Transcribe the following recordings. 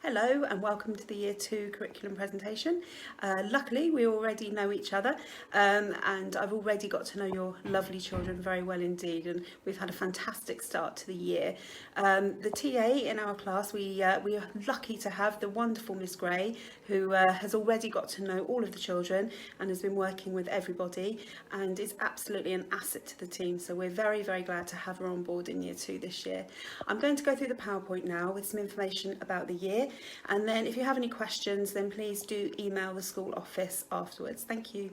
Hello and welcome to the Year 2 curriculum presentation. Luckily we already know each other and I've already got to know your lovely children very well indeed, and we've had a fantastic start to the year. The TA in our class, we are lucky to have the wonderful Miss Gray, who has already got to know all of the children and has been working with everybody and is absolutely an asset to the team, so we're very glad to have her on board in Year 2 this year. I'm going to go through the PowerPoint now with some information about the year, and then if you have any questions then please do email the school office afterwards. Thank you.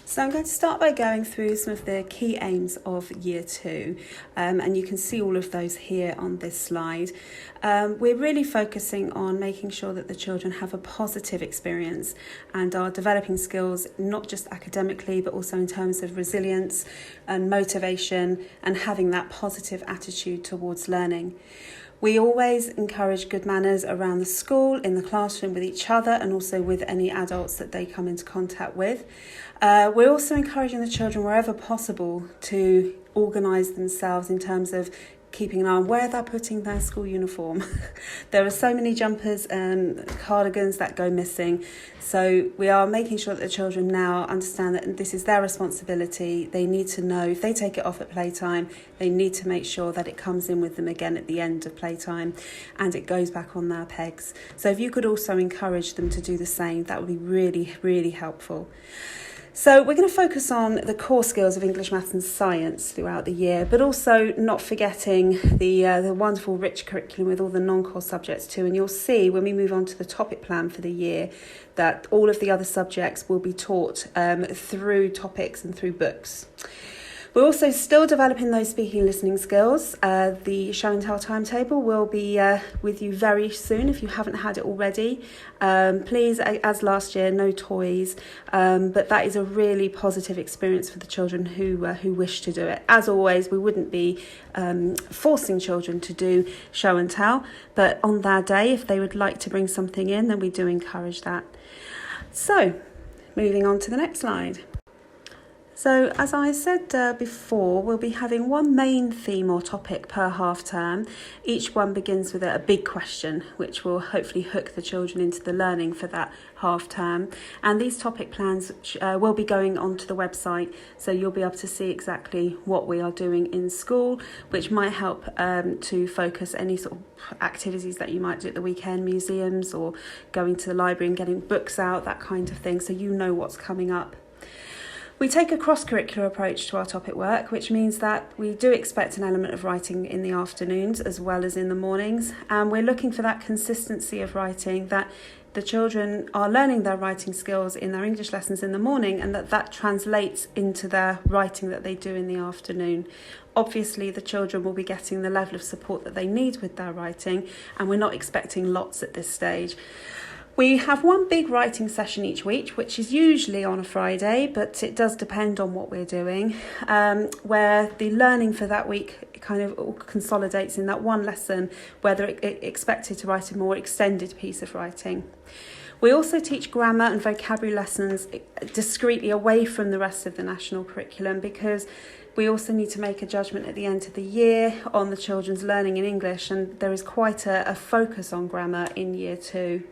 So I'm going to start by going through some of the key aims of Year 2, and you can see all of those here on this slide. We're really focusing on making sure that the children have a positive experience and are developing skills not just academically but also in terms of resilience and motivation and having that positive attitude towards learning. We always encourage good manners around the school, in the classroom, with each other and also with any adults that they come into contact with. We're also encouraging the children wherever possible to organise themselves in terms of keeping an eye on where they're putting their school uniform. There are so many jumpers and cardigans that go missing. So we are making sure that the children now understand that this is their responsibility. They need to know if they take it off at playtime, they need to make sure that it comes in with them again at the end of playtime and it goes back on their pegs. So if you could also encourage them to do the same, that would be really helpful. So we're going to focus on the core skills of English, Maths and Science throughout the year, but also not forgetting the wonderful rich curriculum with all the non-core subjects too. And you'll see when we move on to the topic plan for the year that all of the other subjects will be taught through topics and through books. We're also still developing those speaking and listening skills. The show and tell timetable will be with you very soon if you haven't had it already. Please, as last year, no toys, but that is a really positive experience for the children who wish to do it. As always, we wouldn't be forcing children to do show and tell, but on their day, if they would like to bring something in, then we do encourage that. So, moving on to the next slide. So, as I said before, we'll be having one main theme or topic per half term. Each one begins with a big question, which will hopefully hook the children into the learning for that half term. And these topic plans will be going onto the website, so you'll be able to see exactly what we are doing in school, which might help to focus any sort of activities that you might do at the weekend, museums or going to the library and getting books out, that kind of thing, so you know what's coming up. We take a cross-curricular approach to our topic work, which means that we do expect an element of writing in the afternoons as well as in the mornings, and we're looking for that consistency of writing, that the children are learning their writing skills in their English lessons in the morning and that translates into their writing that they do in the afternoon. Obviously, the children will be getting the level of support that they need with their writing, and we're not expecting lots at this stage. We have one big writing session each week, which is usually on a Friday, but it does depend on what we're doing, where the learning for that week kind of all consolidates in that one lesson where they're expected to write a more extended piece of writing. We also teach grammar and vocabulary lessons discreetly away from the rest of the national curriculum, because we also need to make a judgment at the end of the year on the children's learning in English, and there is quite a focus on grammar in Year 2.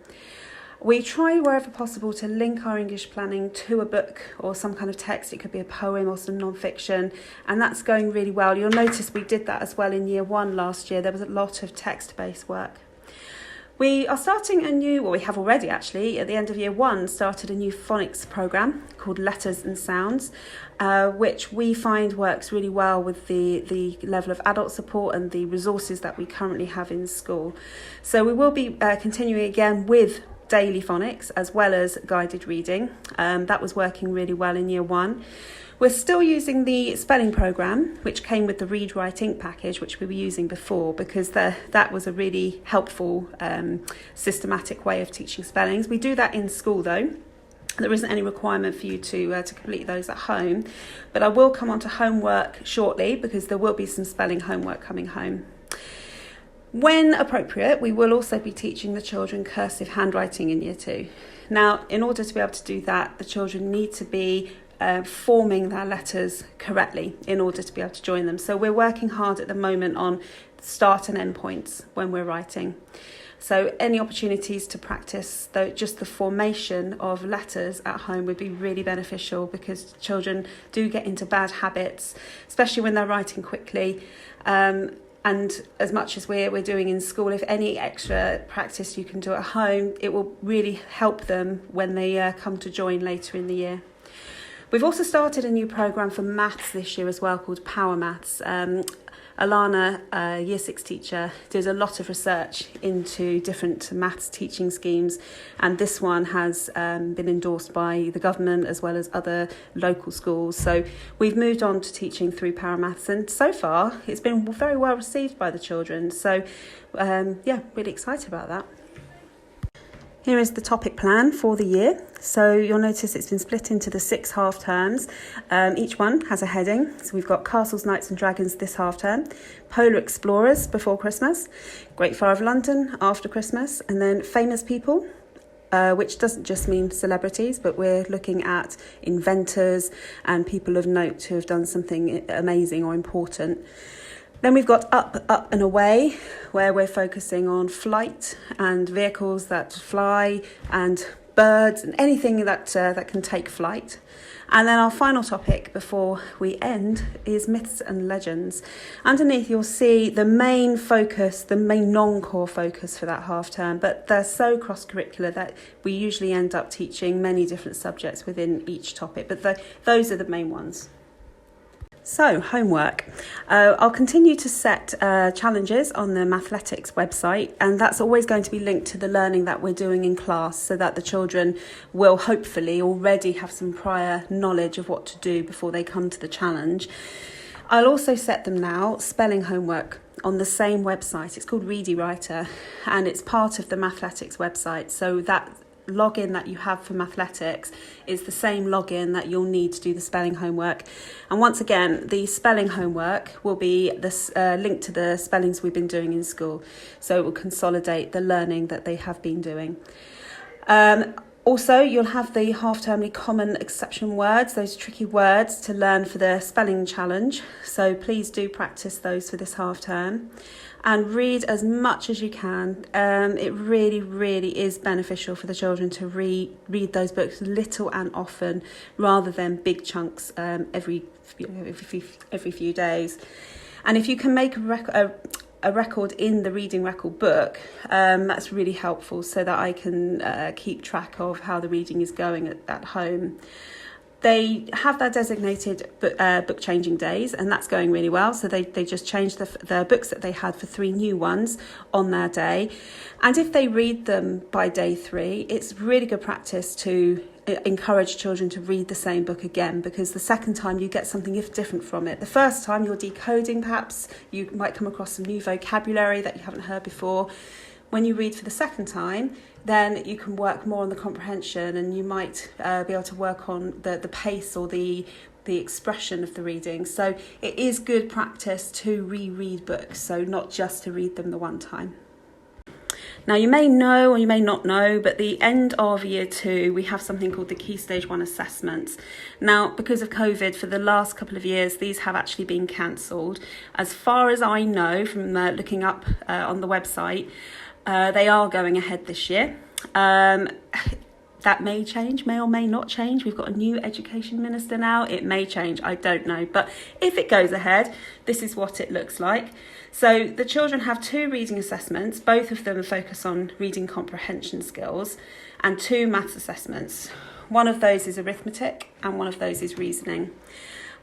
We try wherever possible to link our English planning to a book or some kind of text. It could be a poem or some non-fiction, and that's going really well. You'll notice we did that as well in Year 1 last year. There was a lot of text-based work. We are starting we have already actually, at the end of Year 1, started a new phonics programme called Letters and Sounds, which we find works really well with the level of adult support and the resources that we currently have in school. So we will be continuing again with daily phonics as well as guided reading. That was working really well in Year 1. We're still using the spelling programme, which came with the Read, Write, Ink package, which we were using before, because that was a really helpful systematic way of teaching spellings. We do that in school though. There isn't any requirement for you to complete those at home, but I will come on to homework shortly because there will be some spelling homework coming home. When appropriate, we will also be teaching the children cursive handwriting in Year 2. Now, in order to be able to do that, the children need to be forming their letters correctly in order to be able to join them. So we're working hard at the moment on start and end points when we're writing. So any opportunities to practice just the formation of letters at home would be really beneficial, because children do get into bad habits, especially when they're writing quickly. And as much as we're doing in school, if any extra practice you can do at home, it will really help them when they come to join later in the year. We've also started a new programme for maths this year as well, called Power Maths. Alana, Year 6 teacher, did a lot of research into different maths teaching schemes, and this one has been endorsed by the government as well as other local schools. So we've moved on to teaching through Power Maths, and so far it's been very well received by the children. So really excited about that. Here is the topic plan for the year. So you'll notice it's been split into the 6 half terms. Each one has a heading. So we've got Castles, Knights and Dragons this half term, Polar Explorers before Christmas, Great Fire of London after Christmas, and then Famous People, which doesn't just mean celebrities, but we're looking at inventors and people of note who have done something amazing or important. Then we've got Up and Away, where we're focusing on flight and vehicles that fly and birds and anything that can take flight. And then our final topic before we end is Myths and Legends. Underneath you'll see the main focus, the main non-core focus for that half term, but they're so cross-curricular that we usually end up teaching many different subjects within each topic, but those are the main ones. So, homework. I'll continue to set challenges on the Mathletics website, and that's always going to be linked to the learning that we're doing in class, so that the children will hopefully already have some prior knowledge of what to do before they come to the challenge. I'll also set them now spelling homework on the same website. It's called Ready Writer, and it's part of the Mathletics website, so that login that you have for Mathletics is the same login that you'll need to do the spelling homework. And once again, the spelling homework will be this linked to the spellings we've been doing in school, so it will consolidate the learning that they have been doing. Also, you'll have the half-termly common exception words, those tricky words to learn for the spelling challenge. So please do practice those for this half-term. And read as much as you can. It really, really is beneficial for the children to read those books little and often, rather than big chunks every few days. And if you can make a record in the reading record book, that's really helpful, so that I can keep track of how the reading is going at home. They have their designated book changing days, and that's going really well. So they just changed the books that they had for 3 new ones on their day. And if they read them by day 3, it's really good practice to encourage children to read the same book again, because the second time you get something different from it. The first time you're decoding, perhaps you might come across some new vocabulary that you haven't heard before. When you read for the second time, then you can work more on the comprehension, and you might be able to work on the pace or the expression of the reading. So it is good practice to reread books, so not just to read them the one time. Now, you may know or you may not know, but the end of year 2, we have something called the Key Stage 1 assessments. Now, because of COVID, for the last couple of years, these have actually been cancelled. As far as I know from looking up on the website, they are going ahead this year. That may change, may or may not change. We've got a new education minister now. It may change, I don't know. But if it goes ahead, this is what it looks like. So the children have 2 reading assessments. Both of them focus on reading comprehension skills, and 2 maths assessments. One of those is arithmetic and one of those is reasoning.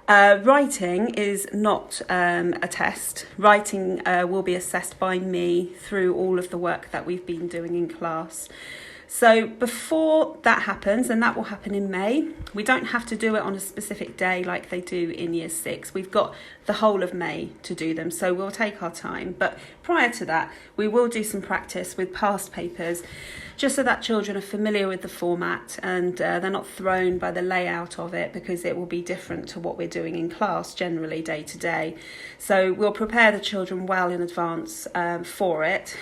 Writing is not a test. Writing will be assessed by me through all of the work that we've been doing in class. So before that happens, and that will happen in May, we don't have to do it on a specific day like they do in year 6. We've got the whole of May to do them, so we'll take our time. But prior to that, we will do some practice with past papers, just so that children are familiar with the format and they're not thrown by the layout of it, because it will be different to what we're doing in class generally day to day. So we'll prepare the children well in advance for it.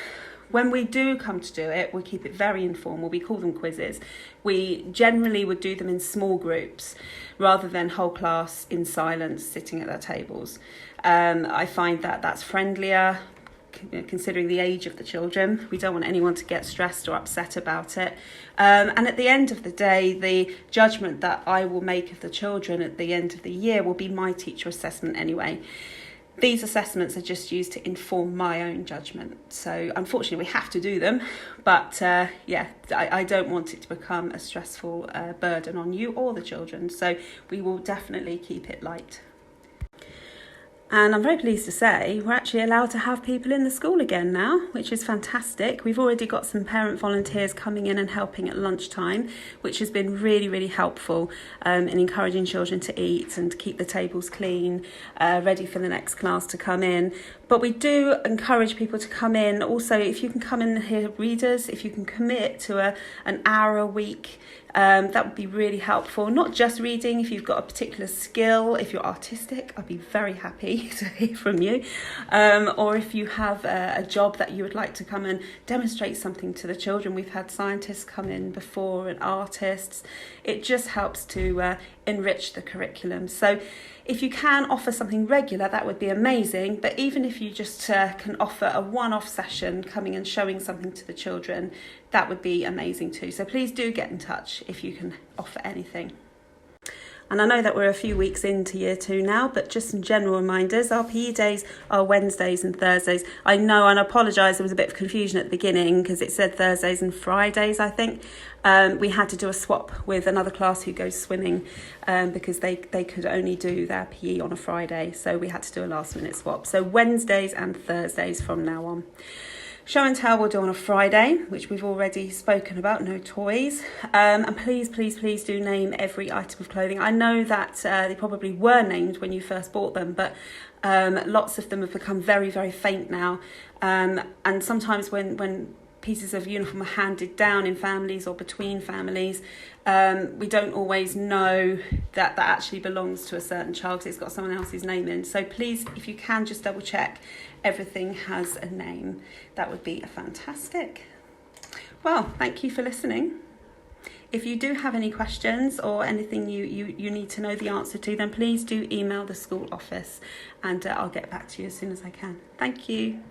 When we do come to do it, we keep it very informal. We call them quizzes. We generally would do them in small groups rather than whole class in silence sitting at their tables. I find that that's friendlier, considering the age of the children. We don't want anyone to get stressed or upset about it. And at the end of the day, the judgment that I will make of the children at the end of the year will be my teacher assessment anyway. These assessments are just used to inform my own judgment. So unfortunately, we have to do them. But I don't want it to become a stressful burden on you or the children. So we will definitely keep it light. And I'm very pleased to say we're actually allowed to have people in the school again now, which is fantastic. We've already got some parent volunteers coming in and helping at lunchtime, which has been really, really helpful in encouraging children to eat and to keep the tables clean, ready for the next class to come in. But we do encourage people to come in. Also, if you can come in and hear readers, if you can commit to an hour a week, that would be really helpful. Not just reading, if you've got a particular skill, if you're artistic, I'd be very happy to hear from you. Or if you have a job that you would like to come and demonstrate something to the children. We've had scientists come in before and artists. It just helps to enrich the curriculum. So if you can offer something regular, that would be amazing. But even if you just can offer a one-off session coming and showing something to the children, that would be amazing too. So please do get in touch if you can offer anything. And I know that we're a few weeks into year 2 now, but just some general reminders. Our PE days are Wednesdays and Thursdays. I know, and I apologise, there was a bit of confusion at the beginning because it said Thursdays and Fridays, I think. We had to do a swap with another class who goes swimming because they could only do their PE on a Friday. So we had to do a last minute swap. So Wednesdays and Thursdays from now on. Show and tell we'll do on a Friday, which we've already spoken about, no toys. And please, please, please do name every item of clothing. I know that they probably were named when you first bought them, but lots of them have become very, very faint now. And sometimes when pieces of uniform are handed down in families or between families, we don't always know that actually belongs to a certain child because it's got someone else's name in. So please, if you can, just double check everything has a name. That would be fantastic. Well, thank you for listening. If you do have any questions or anything you need to know the answer to, then please do email the school office and I'll get back to you as soon as I can. Thank you.